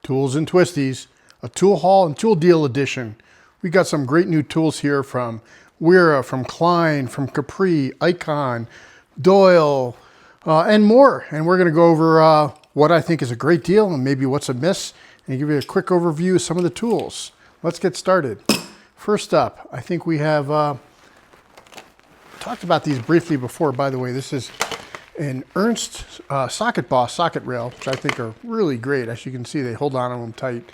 Tools and Twisties, a tool haul and tool deal edition. We got some great new tools here from Wera, from Klein, from Capri, Icon, Doyle, and more. And we're going to go over what I think is a great deal and maybe what's amiss, and give you a quick overview of some of the tools. Let's get started. First up, I think we have talked about these briefly before. By the way, this is an Ernst Socket Boss socket rail, which I think are really great. As you can see, they hold on to them tight.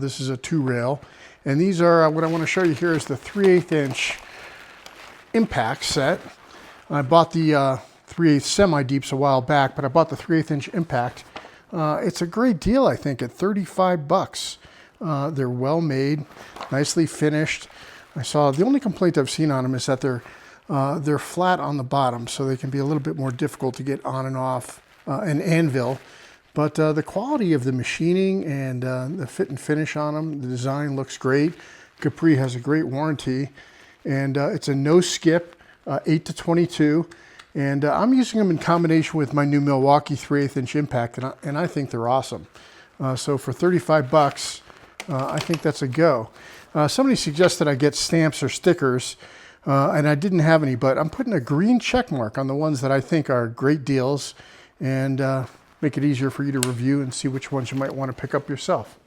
This is a 2 rail. And these are, what I want to show you here is the 3/8 inch impact set. I bought the 3/8 semi-deeps a while back, but I bought the 3/8 inch impact. It's a great deal, I think, at 35 bucks. They're well made, nicely finished. I saw the only complaint I've seen on them is that they're flat on the bottom, so they can be a little bit more difficult to get on and off an anvil. But the quality of the machining and the fit and finish on them, the design looks great. Capri has a great warranty, and it's a no skip 8 to 22. And I'm using them in combination with my new Milwaukee 3/8 inch impact, and I think they're awesome. So for 35 bucks, I think that's a go. Somebody suggested I get stamps or stickers, and I didn't have any, but I'm putting a green check mark on the ones that I think are great deals, and make it easier for you to review and see which ones you might want to pick up yourself.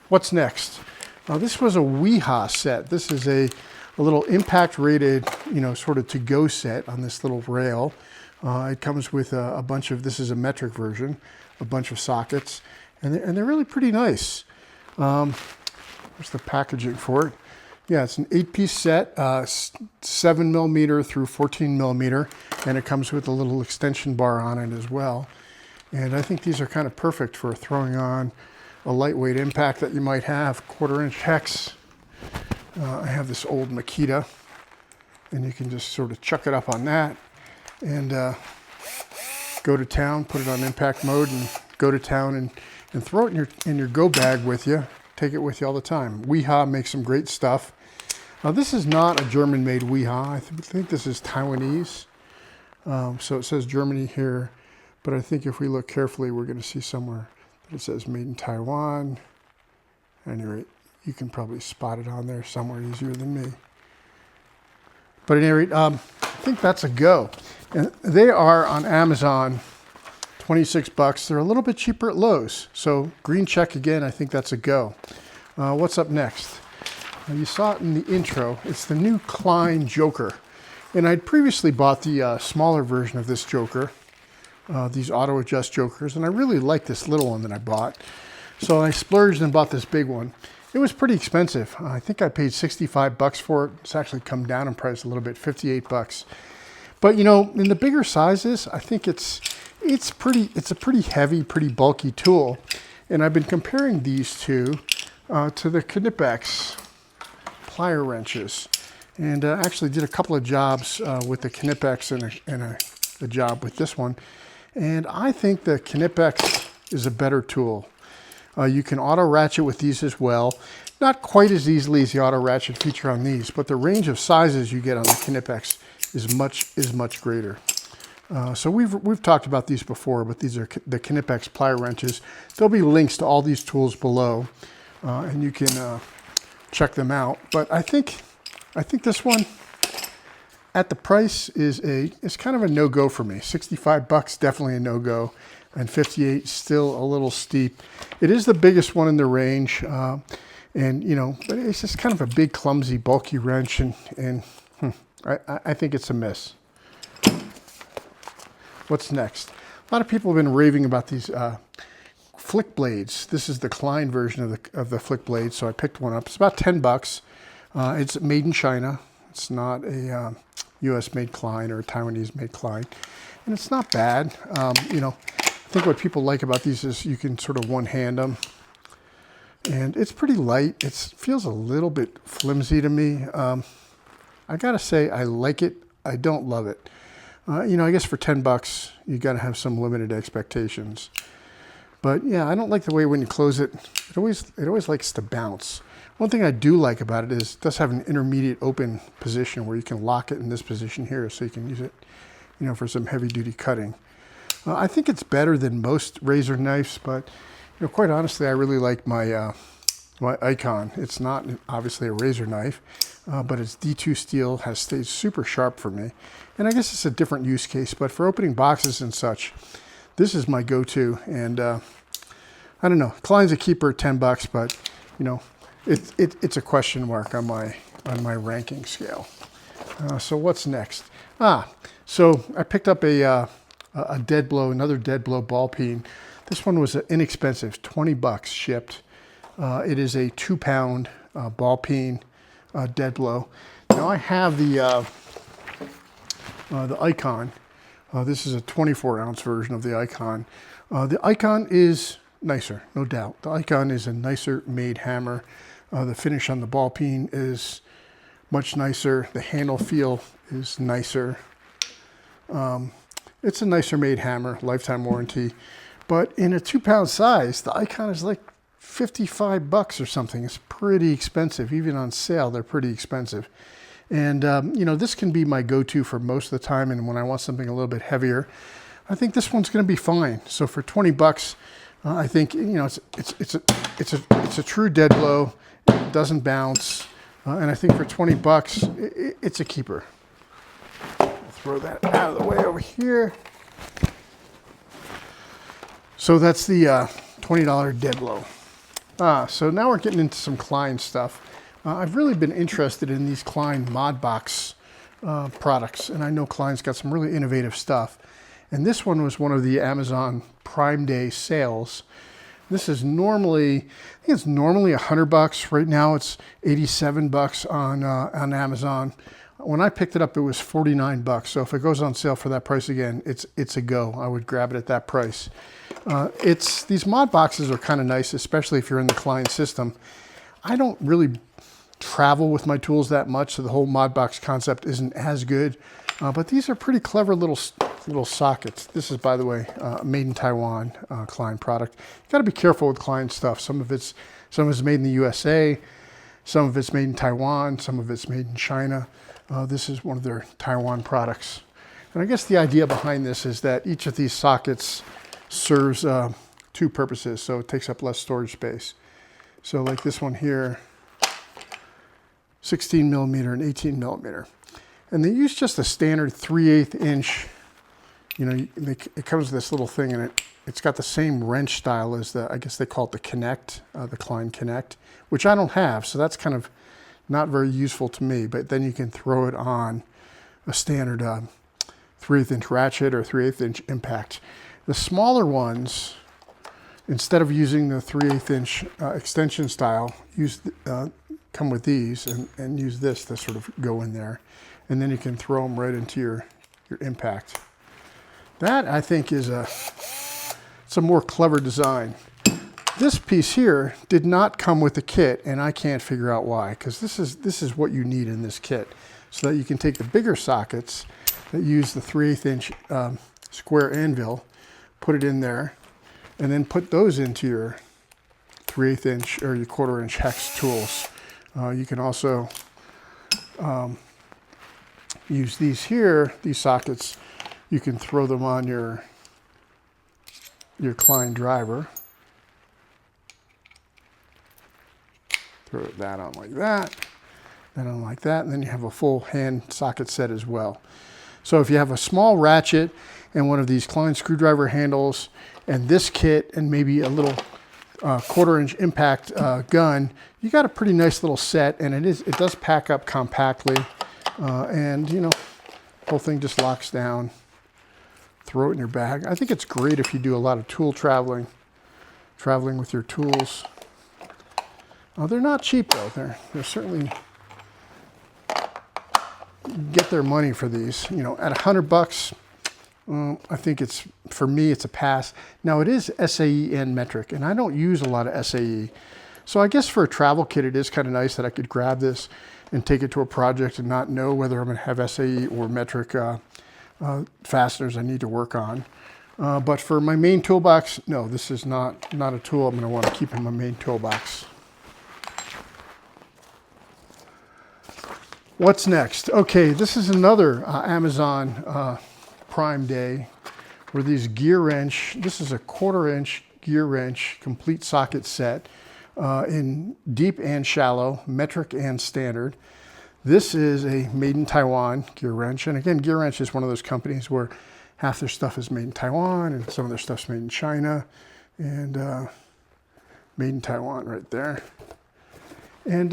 What's next? This was a Wiha set. This is a little impact rated, sort of to-go set on this little rail. It comes with a bunch of, this is a metric version, a bunch of sockets, and they're really pretty nice. Where's the packaging for it? Yeah, it's an 8-piece set, 7mm through 14mm, and it comes with a little extension bar on it as well. And I think these are kind of perfect for throwing on a lightweight impact that you might have, 1/4 inch hex. I have this old Makita, and you can just sort of chuck it up on that and go to town, put it on impact mode, and go to town and throw it in your go bag with you. Take it with you all the time. Wiha makes some great stuff. This is not a German-made Wiha. I think this is Taiwanese. So it says Germany here, but I think if we look carefully, we're going to see somewhere that it says made in Taiwan. At any rate, you can probably spot it on there somewhere easier than me. But at any rate, I think that's a go. And they are on Amazon, 26 bucks. They're a little bit cheaper at Lowe's. So green check again, I think that's a go. What's up next? You saw it in the intro. It's the new Klein Joker. And I'd previously bought the smaller version of this Joker, these auto adjust Jokers, and I really like this little one that I bought. So I splurged and bought this big one. It was pretty expensive. I think I paid 65 bucks for it. It's actually come down in price a little bit, 58 bucks. But in the bigger sizes, I think it's a pretty heavy, pretty bulky tool. And I've been comparing these two to the Knipex plier wrenches. And actually did a couple of jobs with the Knipex and a job with this one. And I think the Knipex is a better tool. You can auto ratchet with these as well. Not quite as easily as the auto ratchet feature on these, but the range of sizes you get on the Knipex is much greater. So we've talked about these before, but these are the Knipex plier wrenches. There'll be links to all these tools below, and you can check them out. But I think this one at the price is kind of a no-go for me. 65 bucks, definitely a no-go, and 58 still a little steep. It is the biggest one in the range, but it's just kind of a big, clumsy, bulky wrench, and I think it's a miss. What's next? A lot of people have been raving about these flick blades. This is the Klein version of the flick blade, so I picked one up. It's about 10 bucks. It's made in China. It's not a US-made Klein or a Taiwanese-made Klein, and it's not bad. I think what people like about these is you can sort of one-hand them, and it's pretty light. It feels a little bit flimsy to me. I gotta say, I like it. I don't love it. I guess for 10 bucks, you gotta have some limited expectations. But yeah, I don't like the way when you close it, it always likes to bounce. One thing I do like about it is it does have an intermediate open position where you can lock it in this position here, so you can use it, for some heavy duty cutting. I think it's better than most razor knives, but know, quite honestly, I really like my my Icon. It's not obviously a razor knife, but it's D2 steel, has stayed super sharp for me. And I guess it's a different use case, but for opening boxes and such, this is my go-to. And I don't know, Klein's a keeper at $10, but you know, it's a question mark on my ranking scale. So what's next? So I picked up a dead blow, another dead blow ball peen. This one was inexpensive, $20 shipped. It is a 2-pound ball peen dead blow. Now I have the Icon. This is a 24-ounce version of the Icon. The Icon is nicer, no doubt. The Icon is a nicer made hammer. The finish on the ball peen is much nicer. The handle feel is nicer. It's a nicer made hammer, lifetime warranty. But in a 2-pound size, the Icon is like $55 or something. It's pretty expensive. Even on sale, they're pretty expensive. And, you know, this can be my go-to for most of the time. And when I want something a little bit heavier, I think this one's going to be fine. So for $20, I think, you know, it's a true dead blow. It doesn't bounce. And I think for $20, it's a keeper. I'll throw that out of the way over here. So that's the $20 dead blow. So now we're getting into some Klein stuff. I've really been interested in these Klein mod box products, and I know Klein's got some really innovative stuff. And this one was one of the Amazon Prime Day sales. This is normally, I think it's normally $100. Right now it's $87 on Amazon. When I picked it up, it was $49. So if it goes on sale for that price again, it's a go. I would grab it at that price. These mod boxes are kind of nice, especially if you're in the Klein system. I don't really travel with my tools that much, so the whole mod box concept isn't as good. But these are pretty clever little sockets. This is, by the way, made in Taiwan, Klein product. You got to be careful with Klein stuff. Some of it's made in the USA, some of it's made in Taiwan, some of it's made in China. This is one of their Taiwan products. And I guess the idea behind this is that each of these sockets serves 2 purposes, so it takes up less storage space. So like this one here, 16 millimeter and 18 millimeter. And they use just a standard 3/8 inch, you know, it comes with this little thing, and it's got the same wrench style as I guess they call it the Connect, the Klein Connect, which I don't have, so that's kind of not very useful to me. But then you can throw it on a standard 3/8 inch ratchet or 3/8 inch impact. The smaller ones, instead of using the 3/8 inch extension style, come with these and use this to sort of go in there. And then you can throw them right into your impact. That, I think, it's a more clever design. This piece here did not come with the kit, and I can't figure out why, because this is what you need in this kit, so that you can take the bigger sockets that use the 3/8 inch square anvil, put it in there, and then put those into your 3/8 inch or your 1/4 inch hex tools. You can also use these sockets. You can throw them on your Klein driver. Throw that on like that, then on like that, and then you have a full hand socket set as well. So if you have a small ratchet and one of these Klein screwdriver handles and this kit and maybe a little 1/4 inch impact gun, you got a pretty nice little set, and it does pack up compactly, and you know, the whole thing just locks down. Throw it in your bag. I think it's great if you do a lot of tool traveling with your tools. They're not cheap though. They're certainly, get their money for these. You know, at $100, I think for me, it's a pass. Now it is SAE and metric, and I don't use a lot of SAE. So I guess for a travel kit, it is kind of nice that I could grab this and take it to a project and not know whether I'm going to have SAE or metric fasteners I need to work on. But for my main toolbox, no, this is not a tool I'm going to want to keep in my main toolbox. What's next? Okay, this is another Amazon Prime Day, where these Gearwrench, this is a 1/4 inch Gearwrench complete socket set in deep and shallow, metric and standard. This is a made in Taiwan Gearwrench. And again, Gearwrench is one of those companies where half their stuff is made in Taiwan and some of their stuff's made in China. And made in Taiwan right there. And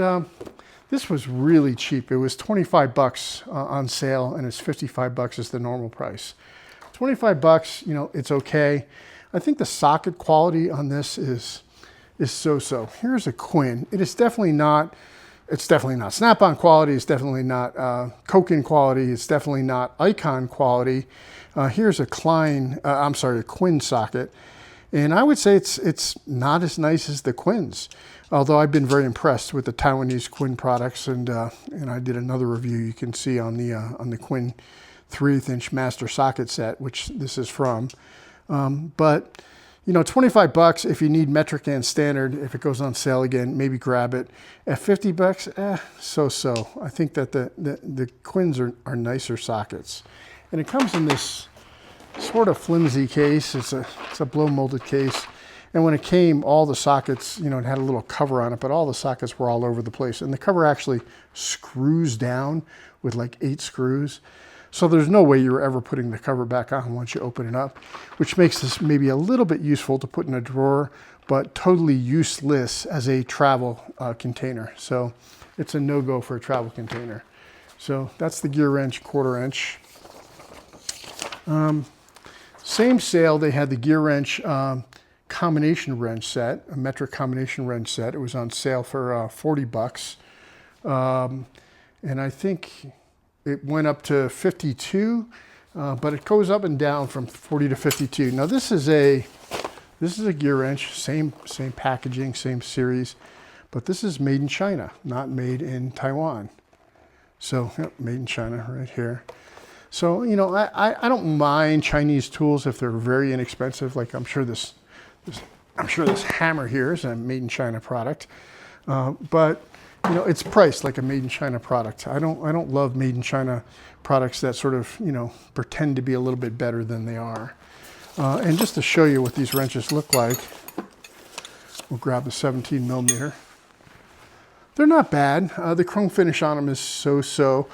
this was really cheap. It was 25 bucks on sale, and it's 55 bucks is the normal price. 25 bucks, you know, it's okay. I think the socket quality on this is so-so. Here's a Quinn. It's definitely not Snap-on quality. It's definitely not Koken quality. It's definitely not Icon quality. Here's a Klein, a Quinn socket. And I would say it's not as nice as the Quinns, although I've been very impressed with the Taiwanese Quinn products, and I did another review you can see on the Quinn 3/8 inch master socket set, which this is from. But you know, 25 bucks if you need metric and standard. If it goes on sale again, maybe grab it. At 50 bucks, so-so. I think that the Quinns are nicer sockets, and it comes in this sort of flimsy case. It's a blow molded case, and when it came, all the sockets, you know, it had a little cover on it, but all the sockets were all over the place, and the cover actually screws down with like 8 screws, so there's no way you're ever putting the cover back on once you open it up, which makes this maybe a little bit useful to put in a drawer, but totally useless as a travel container. So it's a no-go for a travel container. So that's the Gearwrench 1/4 inch. Same sale, they had the Gearwrench combination wrench set, a metric combination wrench set. It was on sale for 40 bucks. And I think it went up to 52, but it goes up and down from 40 to 52. Now this is a Gearwrench, same packaging, same series, but this is made in China, not made in Taiwan. So yep, made in China right here. So, you know, I don't mind Chinese tools if they're very inexpensive. Like I'm sure this hammer here is a made in China product, but you know, it's priced like a made in China product. I don't love made in China products that sort of, you know, pretend to be a little bit better than they are. And just to show you what these wrenches look like, we'll grab the 17 millimeter. They're not bad. The chrome finish on them is so-so.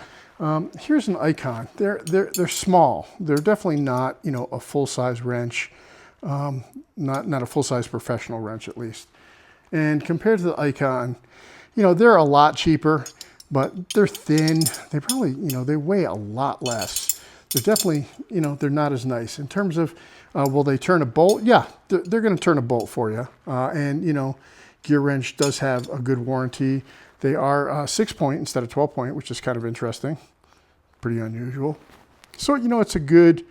Here's an Icon. They're small. They're definitely not, you know, a full-size wrench, not a full-size professional wrench at least. And compared to the Icon, you know, they're a lot cheaper, but they're thin. They probably, you know, they weigh a lot less. They're definitely, you know, they're not as nice. In terms of, will they turn a bolt? Yeah, they're going to turn a bolt for you. And, you know, Gearwrench does have a good warranty. They are 6-point instead of 12-point, which is kind of interesting. Pretty unusual. So, you know, it's a good,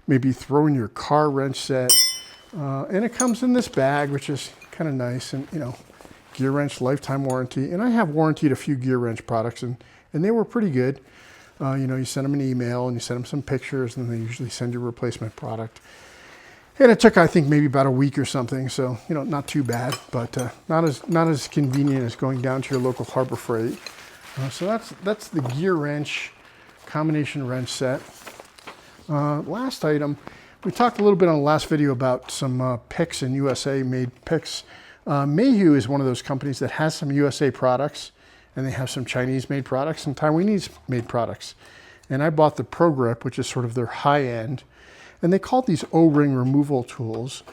maybe throw in your car wrench set. And it comes in this bag, which is kind of nice. And, you know, Gearwrench lifetime warranty. And I have warrantied a few Gearwrench products, and they were pretty good. You know, you send them an email and you send them some pictures, and they usually send you a replacement product. And it took, I think, maybe about a week or something. So, you know, not too bad, but not as convenient as going down to your local Harbor Freight. So that's the Gearwrench combination wrench set. Last item, we talked a little bit on the last video about some picks and USA made picks. Mayhew is one of those companies that has some USA products, and they have some Chinese made products and Taiwanese made products. And I bought the Pro Grip, which is sort of their high end. And they call these O-ring removal tools,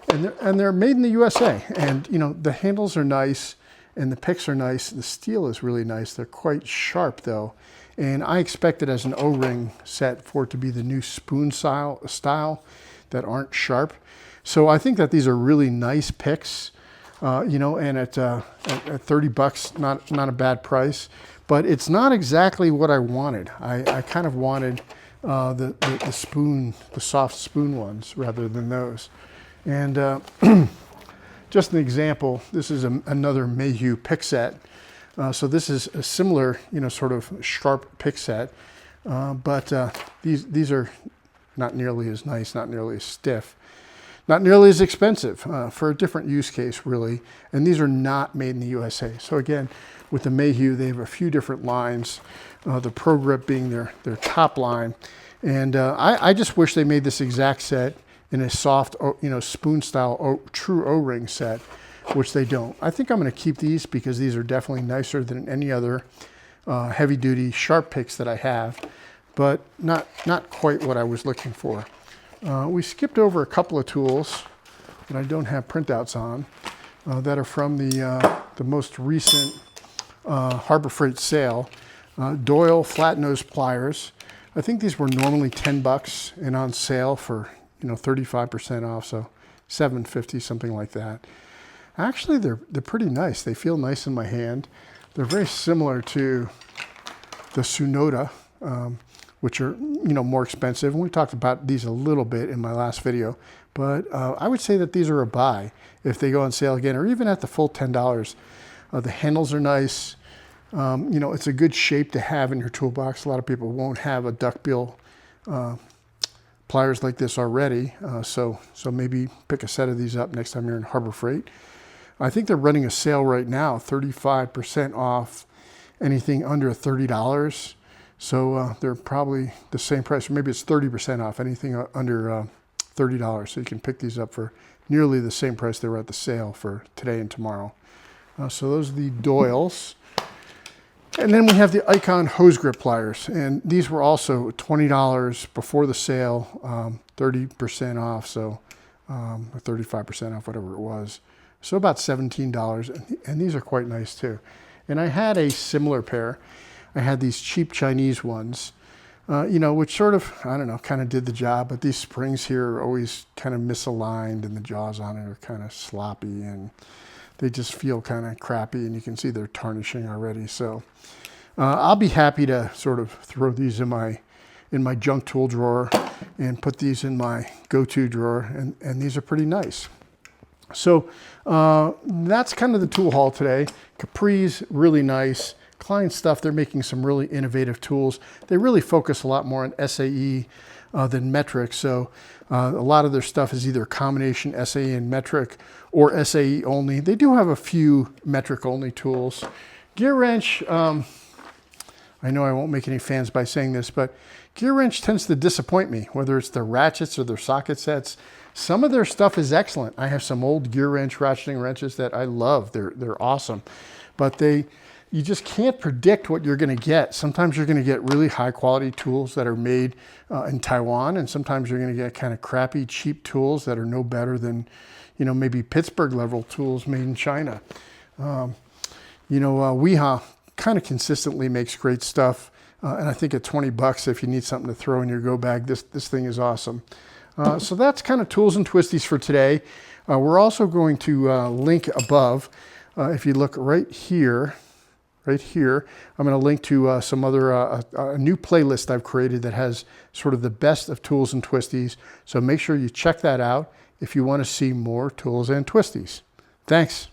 and they're made in the USA. And you know, the handles are nice, and the picks are nice. The steel is really nice. They're quite sharp though, and I expected as an O-ring set for it to be the new spoon style that aren't sharp. So I think that these are really nice picks, you know, and at 30 bucks, not a bad price. But it's not exactly what I wanted. I kind of wanted the spoon, the soft spoon ones rather than those. And just an example, this is another Mayhew pick set. So this is a similar, you know, sort of sharp pick set, but these are not nearly as nice, not nearly as stiff, not nearly as expensive for a different use case, really. And these are not made in the USA. So again, with the Mayhew, they have a few different lines, the Pro Grip being their top line. And I just wish they made this exact set in a soft, spoon style true O-ring set, which they don't. I think I'm going to keep these because these are definitely nicer than any other heavy duty sharp picks that I have, but not quite what I was looking for. We skipped over a couple of tools that I don't have printouts on that are from the most recent Harbor Freight sale. Doyle Flatnose pliers. I think these were normally $10 and on sale for 35% off, so $7.50, something like that. Actually, they're pretty nice. They feel nice in my hand. They're very similar to the Sunoda, which are more expensive. And we talked about these a little bit in my last video, but I would say that these are a buy if they go on sale again, or even at the full $10. The handles are nice. It's a good shape to have in your toolbox. A lot of people won't have a duckbill pliers like this already, so maybe pick a set of these up next time you're in Harbor Freight. I think they're running a sale right now, 35% off anything under $30. So they're probably the same price, or maybe it's 30% off anything under $30. So you can pick these up for nearly the same price they were at the sale for today and tomorrow. So those are the Doyles. And then we have the Icon hose grip pliers, and these were also $20 before the sale, 30% off, so 35% off, whatever it was. So about $17, and these are quite nice too. And I had a similar pair. I had these cheap Chinese ones, which sort of, I don't know, kind of did the job, but these springs here are always kind of misaligned, and the jaws on it are kind of sloppy, and they just feel kind of crappy, and you can see they're tarnishing already. So I'll be happy to sort of throw these in my junk tool drawer and put these in my go-to drawer, and these are pretty nice. So that's kind of the tool haul today. Capri's really nice. Klein stuff, they're making some really innovative tools. They really focus a lot more on SAE than metric. So a lot of their stuff is either a combination SAE and metric or SAE only. They do have a few metric only tools. Gearwrench, I know I won't make any fans by saying this, but Gearwrench tends to disappoint me, whether it's their ratchets or their socket sets. Some of their stuff is excellent. I have some old Gearwrench ratcheting wrenches that I love. They're awesome, but you just can't predict what you're going to get. Sometimes you're going to get really high quality tools that are made in Taiwan, and sometimes you're going to get kind of crappy, cheap tools that are no better than, maybe Pittsburgh level tools made in China. Wiha kind of consistently makes great stuff, and I think at $20, if you need something to throw in your go bag, this thing is awesome. So that's kind of tools and twisties for today. We're also going to link above. If you look right here, I'm going to link to some other, a new playlist I've created that has sort of the best of tools and twisties. So make sure you check that out if you want to see more tools and twisties. Thanks.